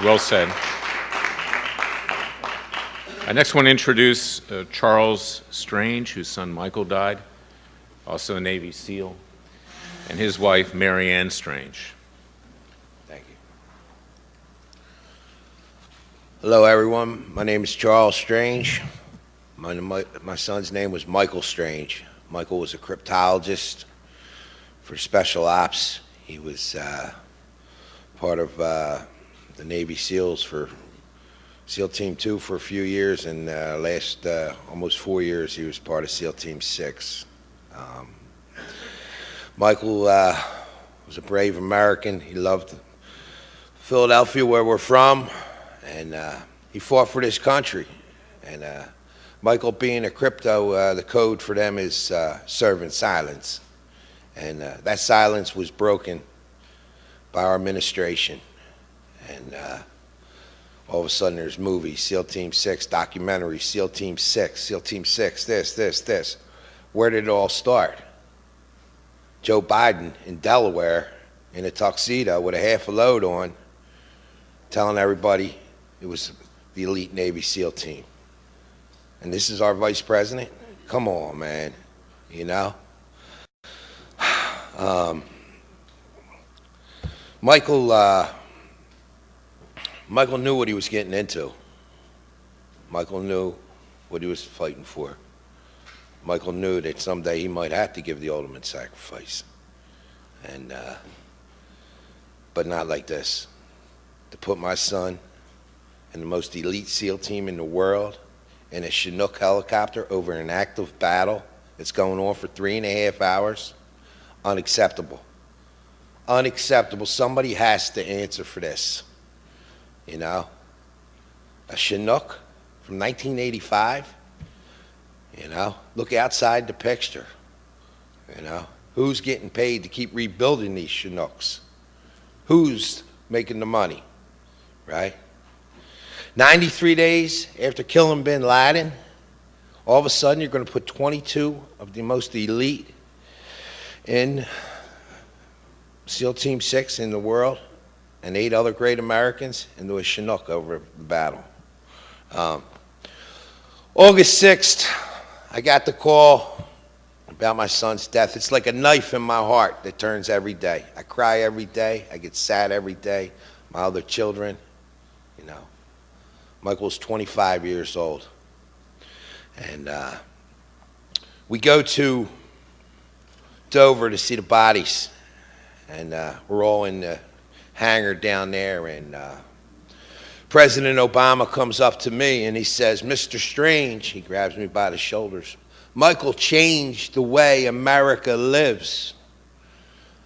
Well said. I next want to introduce Charles Strange, whose son Michael died, also a Navy SEAL, and his wife, Mary Ann Strange. Thank you. Hello, everyone. My name is Charles Strange. My son's name was Michael Strange. Michael was a cryptologist for Special Ops. He was part of the Navy SEALs for SEAL Team 2 for a few years, and last almost 4 years he was part of SEAL Team 6. Michael was a brave American. He loved Philadelphia, where we're from, and he fought for this country. And Michael, being a crypto, the code for them is serve in silence. And that silence was broken by our administration. And all of a sudden there's movies, SEAL Team 6, documentaries, SEAL Team 6, SEAL Team 6, this. Where did it all start? Joe Biden in Delaware in a tuxedo with a half a load on, telling everybody it was the elite Navy SEAL team. And this is our vice president? Come on, man, you know? Michael knew what he was getting into. Michael knew what he was fighting for. Michael knew that someday he might have to give the ultimate sacrifice. And, but not like this. To put my son and the most elite SEAL team in the world in a Chinook helicopter over an active battle that's going on for 3.5 hours, unacceptable. Unacceptable. Somebody has to answer for this. You know, a Chinook from 1985, you know, look outside the picture, you know, who's getting paid to keep rebuilding these Chinooks? Who's making the money, right? 93 days after killing bin Laden, all of a sudden you're going to put 22 of the most elite in SEAL Team 6 in the world, and 8 other great Americans into a Chinook over the battle. August 6th, I got the call about my son's death. It's like a knife in my heart that turns every day. I cry every day. I get sad every day. My other children, you know. Michael's 25 years old. And we go to Dover to see the bodies. And we're all in the hangar down there, and President Obama comes up to me and he says, "Mr. Strange," he grabs me by the shoulders, "Michael changed the way America lives."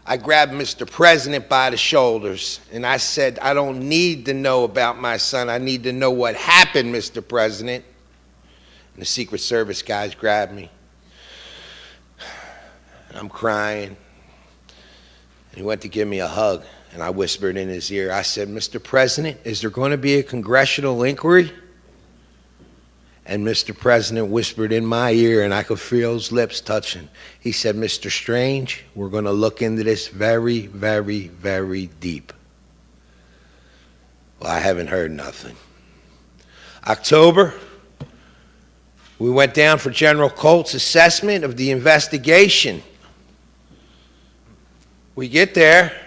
I grabbed Mr. President by the shoulders and I said, "I don't need to know about my son. I need to know what happened, Mr. President." And the Secret Service guys grabbed me. And I'm crying. And he went to give me a hug. And I whispered in his ear, I said, "Mr. President, is there going to be a congressional inquiry?" And Mr. President whispered in my ear, and I could feel his lips touching. He said, "Mr. Strange, we're going to look into this very, very, very deep." Well, I haven't heard nothing. October, we went down for General Colt's assessment of the investigation. We get there.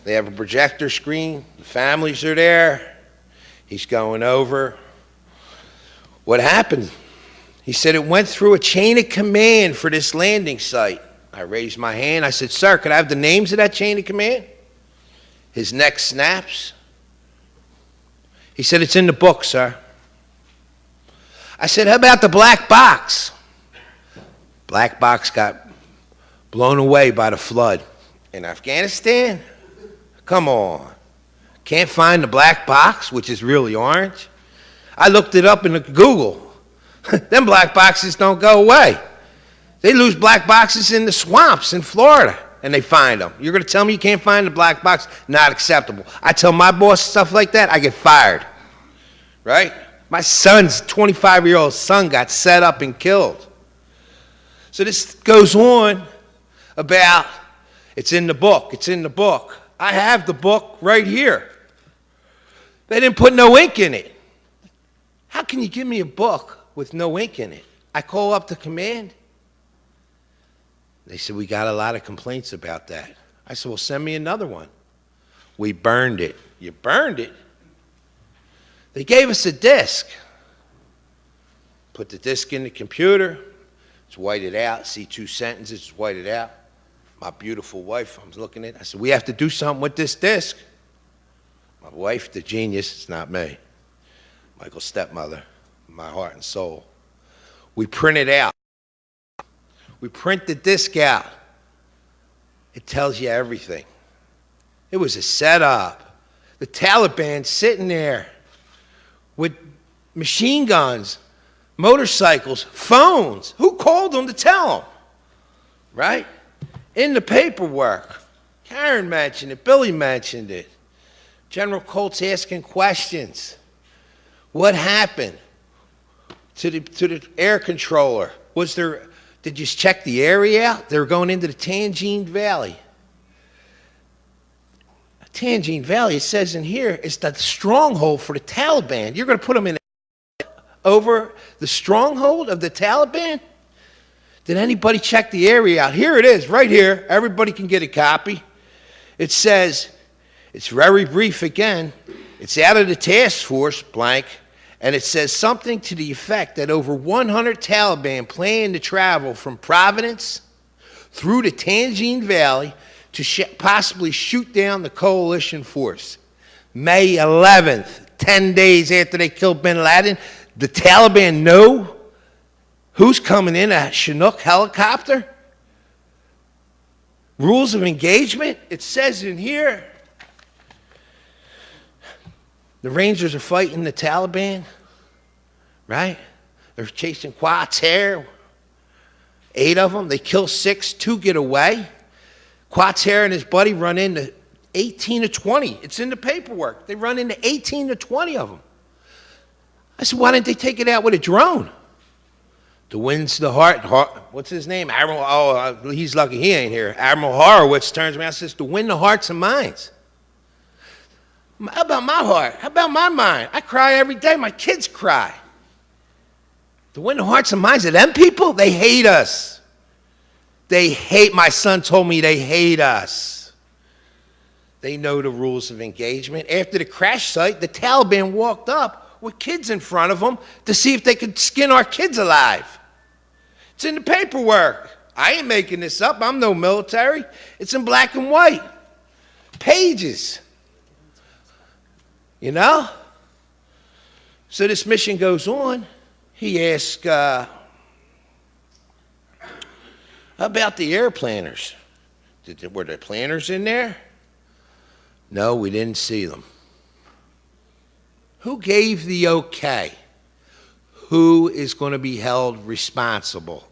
They have a projector screen. The families are there. He's going over what happened. He said it went through a chain of command for this landing site. I raised my hand. I said, "Sir, could I have the names of that chain of command?" His neck snaps. He said, "It's in the book, sir." I said, "How about the black box?" Black box got blown away by the flood in Afghanistan. Come on. Can't find the black box, which is really orange? I looked it up in Google. Them black boxes don't go away. They lose black boxes in the swamps in Florida, and they find them. You're going to tell me you can't find the black box? Not acceptable. I tell my boss stuff like that, I get fired. Right? My son's 25-year-old son got set up and killed. So this goes on about, it's in the book, it's in the book. I have the book right here. They didn't put no ink in it. How can you give me a book with no ink in it? I call up the command. They said, we got a lot of complaints about that. I said, well, send me another one. We burned it. You burned it? They gave us a disc. Put the disc in the computer. It's whited out. See 2 sentences. It's whited out. My beautiful wife, I'm looking at it. I said, we have to do something with this disc. My wife, the genius, it's not me. Michael's stepmother, my heart and soul. We print it out. We print the disc out. It tells you everything. It was a setup. The Taliban sitting there with machine guns, motorcycles, phones. Who called them to tell them? Right? In the paperwork. Karen mentioned it. Billy mentioned it. General Colt's asking questions. What happened to the air controller? Did you check the area out? They were going into the Tangine Valley. Tangine Valley, it says in here, is the stronghold for the Taliban. You're going to put them in over the stronghold of the Taliban? Did anybody check the area out? Here it is, right here. Everybody can get a copy. It says, it's very brief again. It's out of the task force, blank, and it says something to the effect that over 100 Taliban plan to travel from Providence through the Tangine Valley to possibly shoot down the coalition force. May 11th, 10 days after they killed bin Laden, the Taliban know who's coming in a Chinook helicopter? Rules of engagement, it says in here, the Rangers are fighting the Taliban, right? They're chasing Quater, 8 of them. They kill 6, 2 get away. Quater and his buddy run into 18 to 20. It's in the paperwork. They run into 18 to 20 of them. I said, why didn't they take it out with a drone? The wind's the heart. What's his name? Admiral, he's lucky he ain't here. Admiral Horowitz turns around and says, to win the hearts and minds. How about my heart? How about my mind? I cry every day. My kids cry. To win the hearts and minds of them people, they hate us. They hate, my son told me they hate us. They know the rules of engagement. After the crash site, the Taliban walked up with kids in front of them to see if they could skin our kids alive. It's in the paperwork. I ain't making this up. I'm no military. It's in black and white. Pages. You know? So this mission goes on. He asks, about the air planners. Were there planners in there? No, we didn't see them. Who gave the okay? Who is going to be held responsible?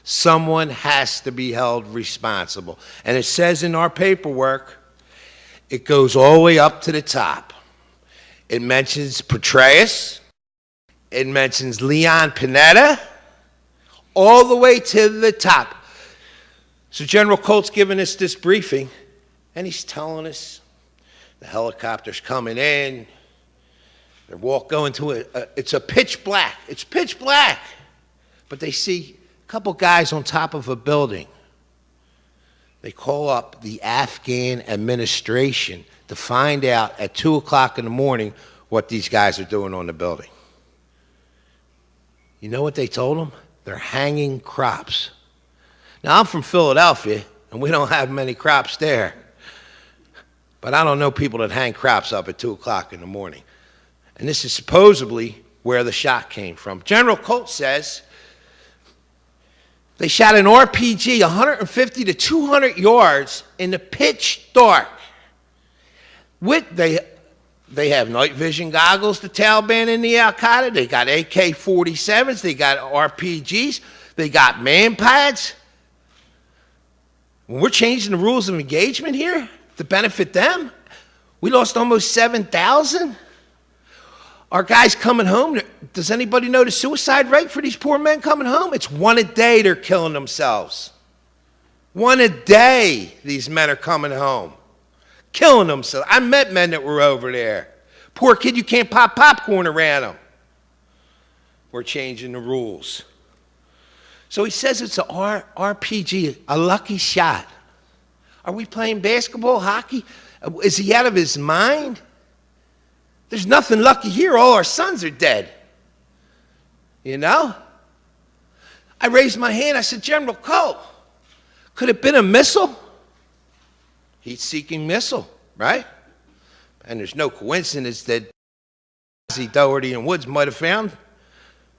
Someone has to be held responsible. And it says in our paperwork, it goes all the way up to the top. It mentions Petraeus. It mentions Leon Panetta. All the way to the top. So General Colt's giving us this briefing, and he's telling us the helicopter's coming in. They're going to it's a pitch black. It's pitch black. But they see a couple guys on top of a building. They call up the Afghan administration to find out at 2 o'clock in the morning what these guys are doing on the building. You know what they told them? They're hanging crops. Now, I'm from Philadelphia, and we don't have many crops there. But I don't know people that hang crops up at 2 o'clock in the morning. And this is supposedly where the shot came from. General Colt says they shot an RPG 150 to 200 yards in the pitch dark. They have night vision goggles, the Taliban and the Al-Qaeda. They got AK-47s. They got RPGs. They got man pads. When we're changing the rules of engagement here to benefit them, we lost almost 7,000. Our guys coming home, does anybody know the suicide rate for these poor men coming home? It's 1 a day they're killing themselves. 1 a day these men are coming home, killing themselves. I met men that were over there. Poor kid, you can't pop popcorn around him. We're changing the rules. So he says it's a RPG, a lucky shot. Are we playing basketball, hockey? Is he out of his mind? There's nothing lucky here. All our sons are dead. You know? I raised my hand. I said, General Colt, could it have been a missile? Heat-seeking missile, right? And there's no coincidence that Doherty and Woods might have found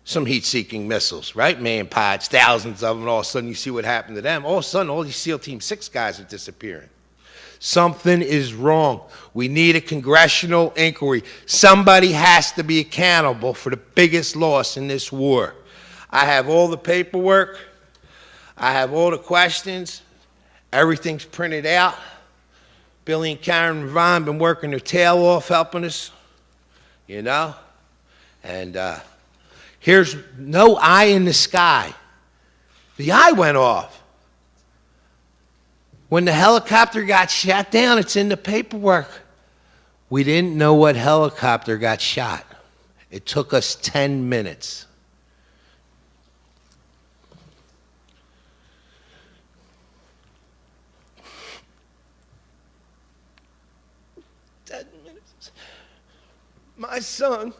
some heat-seeking missiles, right? Man pods, thousands of them, and all of a sudden you see what happened to them. All of a sudden, all these SEAL Team 6 guys are disappearing. Something is wrong. We need a congressional inquiry. Somebody has to be accountable for the biggest loss in this war. I have all the paperwork. I have all the questions. Everything's printed out. Billy and Karen Vaughn been working their tail off helping us, you know? And here's no eye in the sky. The eye went off. When the helicopter got shot down, it's in the paperwork. We didn't know what helicopter got shot. It took us 10 minutes. My son,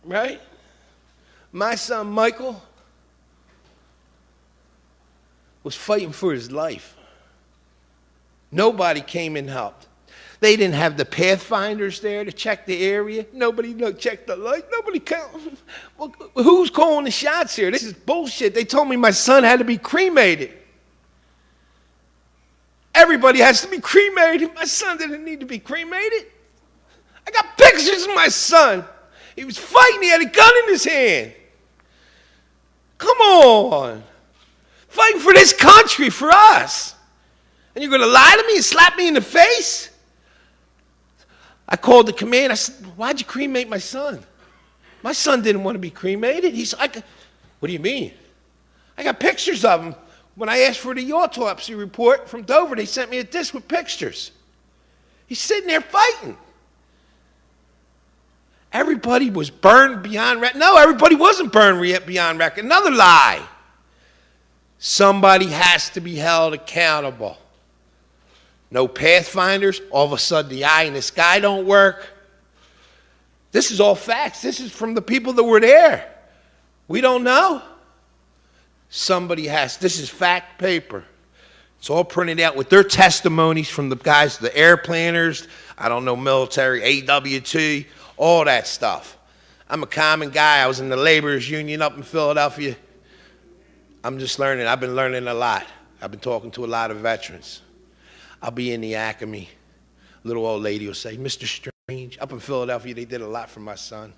right? My son, Michael, was fighting for his life. Nobody came and helped. They didn't have the pathfinders there to check the area. Nobody checked the light. Nobody came. Well, who's calling the shots here? This is bullshit. They told me my son had to be cremated. Everybody has to be cremated. My son didn't need to be cremated. I got pictures of my son. He was fighting. He had a gun in his hand. Come on. Fighting for this country, for us. And you're going to lie to me and slap me in the face? I called the command. I said, why'd you cremate my son? My son didn't want to be cremated. He's like, what do you mean? I got pictures of him. When I asked for the autopsy report from Dover, they sent me a disc with pictures. He's sitting there fighting. Everybody was burned beyond record. No, everybody wasn't burned beyond record. Another lie. Somebody has to be held accountable. No pathfinders. All of a sudden, the eye in the sky don't work. This is all facts. This is from the people that were there. We don't know. Somebody has. This is fact paper. It's all printed out with their testimonies from the guys, the air planners, I don't know, military, AWT, all that stuff. I'm a common guy. I was in the laborers union up in Philadelphia. I'm just learning. I've been learning a lot. I've been talking to a lot of veterans. I'll be in the Acme. Little old lady will say, Mr. Strange. Up in Philadelphia, they did a lot for my son.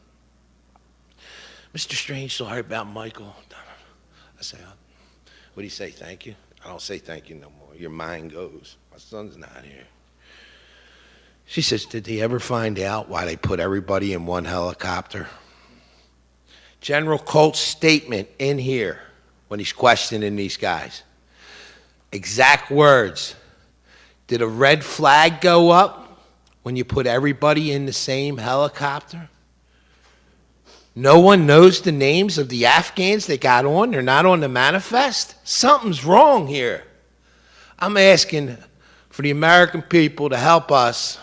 Mr. Strange, sorry about Michael. I say, what do you say, thank you? I don't say thank you no more. Your mind goes. My son's not here. She says, did they ever find out why they put everybody in one helicopter? General Colt's statement in here when he's questioning these guys. Exact words. Did a red flag go up when you put everybody in the same helicopter? No one knows the names of the Afghans that got on. They're not on the manifest. Something's wrong here. I'm asking for the American people to help us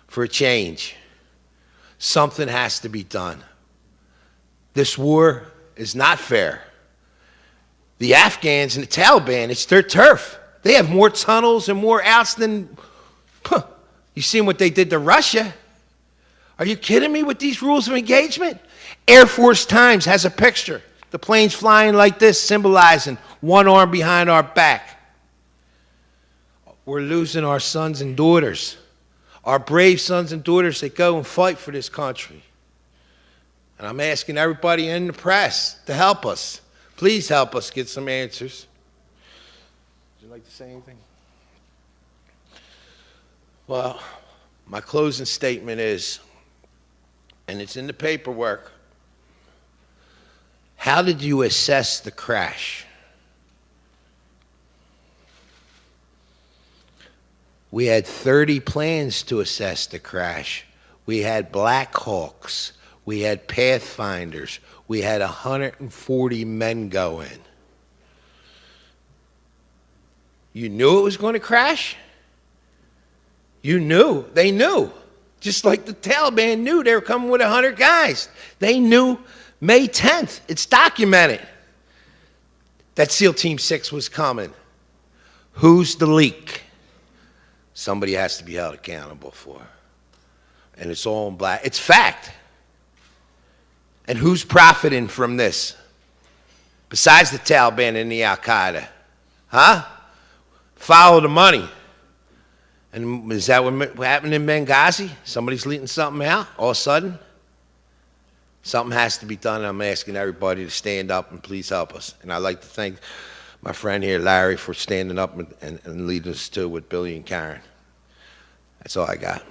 for a change. Something has to be done. This war is not fair. The Afghans and the Taliban, it's their turf. They have more tunnels and more outs than, you seen what they did to Russia. Are you kidding me with these rules of engagement? Air Force Times has a picture. The planes flying like this, symbolizing one arm behind our back. We're losing our sons and daughters. Our brave sons and daughters that go and fight for this country. And I'm asking everybody in the press to help us. Please help us get some answers. Would you like to say anything? Well, my closing statement is, and it's in the paperwork, how did you assess the crash? We had 30 plans to assess the crash. We had Black Hawks. We had Pathfinders. We had 140 men go in. You knew it was going to crash? You knew. They knew. Just like the Taliban knew they were coming with 100 guys. They knew May 10th. It's documented that SEAL Team 6 was coming. Who's the leak? Somebody has to be held accountable for. And it's all in black. It's fact. And who's profiting from this? Besides the Taliban and the Al-Qaeda. Huh? Follow the money. And is that what happened in Benghazi? Somebody's leaking something out all of a sudden? Something has to be done, and I'm asking everybody to stand up and please help us. And I'd like to thank my friend here, Larry, for standing up and leading us too with Billy and Karen. That's all I got.